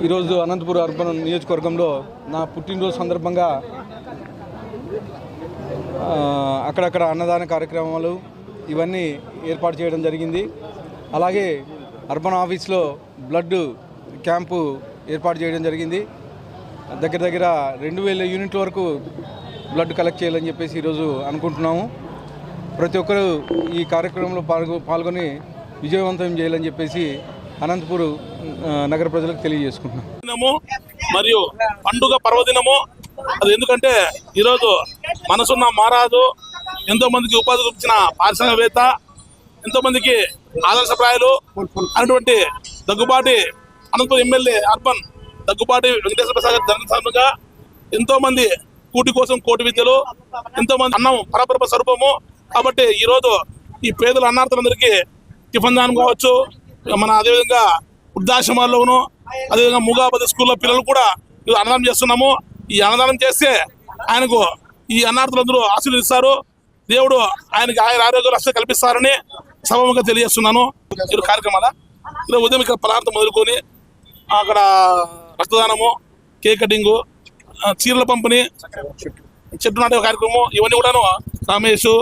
ఈరోజు అనంతపురం అర్బన్ నియోజకవర్గంలో నా పుట్టినరోజు సందర్భంగా అక్కడక్కడ అన్నదాన కార్యక్రమాలు ఇవన్నీ ఏర్పాటు చేయడం జరిగింది. అలాగే అర్బన్ ఆఫీస్లో బ్లడ్ క్యాంపు ఏర్పాటు చేయడం జరిగింది. దగ్గర 2000 యూనిట్ల వరకు బ్లడ్ కలెక్ట్ చేయాలని చెప్పేసి ఈరోజు అనుకుంటున్నాము. ప్రతి ఒక్కరూ ఈ కార్యక్రమంలో పాల్గొని విజయవంతం చేయాలని చెప్పేసి అనంతపురం నగర ప్రజలకు తెలియజేసుకుంటున్నాము. మరియు పండుగ పర్వదినము అది ఎందుకంటే ఈరోజు మనసున్న మారాదు ఎంతో మందికి ఉపాధి చూపించిన పారిశ్రామికవేత్త, ఎంతో మందికి ఆదర్శప్రాయాలు అటువంటి దగ్గుబాటి అనంతపురం ఎమ్మెల్యే అర్బన్ దగ్గుబాటి వెంకటేశ్వర ప్రసాద్ జన్మదినంగా ఎంతో మంది కూటి కోసం కోటి విద్యలు, ఎంతో మంది అన్నం పరబ్రహ్మ స్వరూపము. కాబట్టి ఈరోజు ఈ పేదల అన్నార్థులందరికీ టిఫిన్ దానం కావచ్చు, మన అదేవిధంగా వృద్ధాశ్రమాల్లోనూ అదేవిధంగా మూగాపతి స్కూల్లో పిల్లలు కూడా అన్నదానం చేస్తున్నాము. ఈ అన్నదానం చేస్తే ఆయనకు ఈ అన్నార్థులందరూ ఆశీర్వదిస్తారు. దేవుడు ఆయనకి ఆరోగ్య రక్షణ కల్పిస్తారని సభముగా తెలియజేస్తున్నాను. ఈ కార్యక్రమాల ఈరోజు ఉదయం ఇక్కడ పదార్థం మొదలుకొని అక్కడ రక్తదానము, కేక్ కటింగు, చీరల పంపిణీ, చెట్టు నాటే కార్యక్రమం ఇవన్నీ కూడాను రమేష్,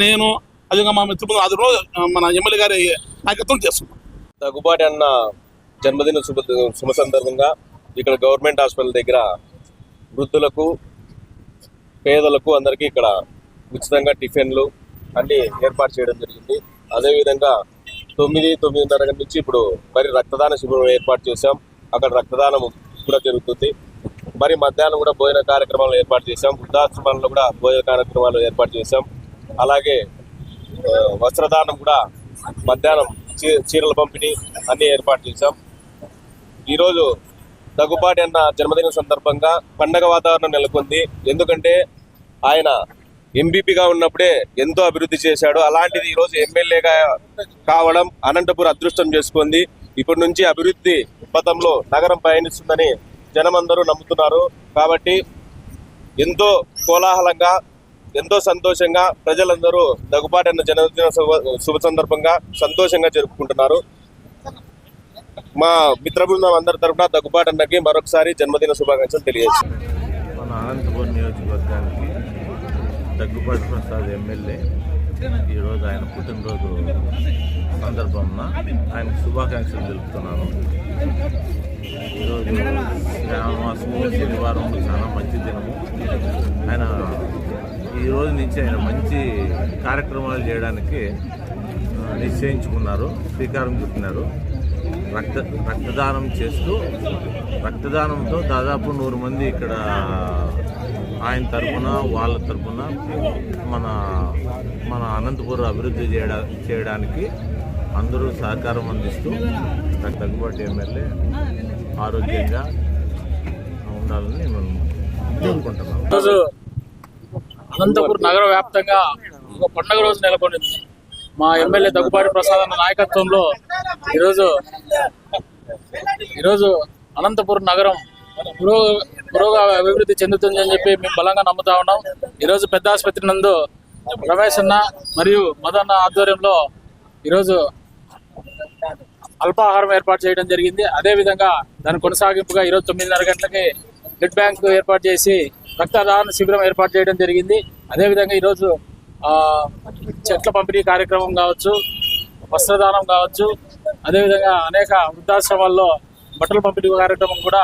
నేను అదేవిధంగా మా మిత్రులు ఆధ్వర్యంలో మన ఎమ్మెల్యే గారి నాయకత్వం చేస్తున్నాం. దగ్గుబాటి అన్న జన్మదిన శుభ సందర్భంగా ఇక్కడ గవర్నమెంట్ హాస్పిటల్ దగ్గర వృద్ధులకు, పేదలకు అందరికీ ఇక్కడ ఉచితంగా టిఫిన్లు అన్నీ ఏర్పాటు చేయడం జరిగింది. అదేవిధంగా 9:30 నుంచి ఇప్పుడు మరి రక్తదాన శిబిరం ఏర్పాటు చేశాం. అక్కడ రక్తదానం కూడా జరుగుతుంది. మరి మధ్యాహ్నం కూడా భోజన కార్యక్రమాలు ఏర్పాటు చేశాం. వృద్ధాశ్రమాల్లో కూడా భోజన కార్యక్రమాలు ఏర్పాటు చేశాం. అలాగే వస్త్రదానం కూడా మధ్యాహ్నం చీరల పంపిణీ అన్నీ ఏర్పాటు చేశాం. ఈరోజు దగ్గుబాటి అన్న జన్మదిన సందర్భంగా పండగ వాతావరణం నెలకొంది. ఎందుకంటే ఆయన ఎంపీపీగా ఉన్నప్పుడే ఎంతో అభివృద్ధి చేశాడు. అలాంటిది ఈరోజు ఎమ్మెల్యేగా కావడం అనంతపురం అదృష్టం చేసుకుంది. ఇప్పటి నుంచి అభివృద్ధి పథంలో నగరం పయనిస్తుందని జనమందరూ నమ్ముతున్నారు. కాబట్టి ఎంతో కోలాహలంగా, ఎంతో సంతోషంగా ప్రజలందరూ దగ్గుబాటి అన్న జన్మదిన శుభ సందర్భంగా సంతోషంగా జరుపుకుంటున్నారు. మా మిత్ర బృందం అందరి తరఫున దగ్గుబాటి అన్నకి మరొకసారి జన్మదిన శుభాకాంక్షలు తెలియజేస్తాం. మన అనంతపురం నియోజకవర్గానికి దగ్గుబాటి ప్రసాద్ ఎమ్మెల్యే ఈరోజు ఆయన పుట్టినరోజు సందర్భంగా ఆయనకు శుభాకాంక్షలు తెలుపుతున్నాను. ఈరోజు శ్రావణమాసము, శనివారం చాలా మంచి దినము. ఆయన ఈరోజు నుంచి ఆయన మంచి కార్యక్రమాలు చేయడానికి నిశ్చయించుకున్నారు, శ్రీకారం చుట్టినారు. రక్తదానం చేస్తూ రక్తదానంతో దాదాపు 100 మంది ఇక్కడ ఆయన తరఫున, వాళ్ళ తరఫున మన అనంతపురం అభివృద్ధి చేయడానికి అందరూ సహకారం అందిస్తూ దగ్గుబాటి ఎమ్మెల్యే ఆరోగ్యంగా ఉండాలని నేను కోరుకుంటున్నాను. ఈరోజు అనంతపురం నగర వ్యాప్తంగా ఒక పండుగ రోజు నెలకొంది. మా ఎమ్మెల్యే దగ్గుబాటి ప్రసాద్ అన్న నాయకత్వంలో ఈరోజు అనంతపురం నగరం పురోగా అభివృద్ధి చెందుతుందని చెప్పి మేము బలంగా నమ్ముతా ఉన్నాం. ఈరోజు పెద్ద ఆసుపత్రి నందు రమేష్ అన్న మరియు మదన్న ఆధ్వర్యంలో ఈరోజు అల్పాహారం ఏర్పాటు చేయడం జరిగింది. అదేవిధంగా దాని కొనసాగింపుగా ఈరోజు 9:30 గంటలకి బ్లడ్ బ్యాంక్ ఏర్పాటు చేసి రక్తదాన శిబిరం ఏర్పాటు చేయడం జరిగింది. అదేవిధంగా ఈరోజు చెట్ల పంపిణీ కార్యక్రమం కావచ్చు, వస్త్రదానం కావచ్చు, అదేవిధంగా అనేక వృద్ధాశ్రమాల్లో బట్టల పంపిణీ కార్యక్రమం కూడా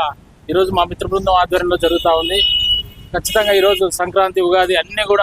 ఈరోజు మా మిత్ర బృందం ఆధ్వర్యంలో జరుగుతూ ఉంది. ఖచ్చితంగా ఈరోజు సంక్రాంతి, ఉగాది అన్నీ కూడా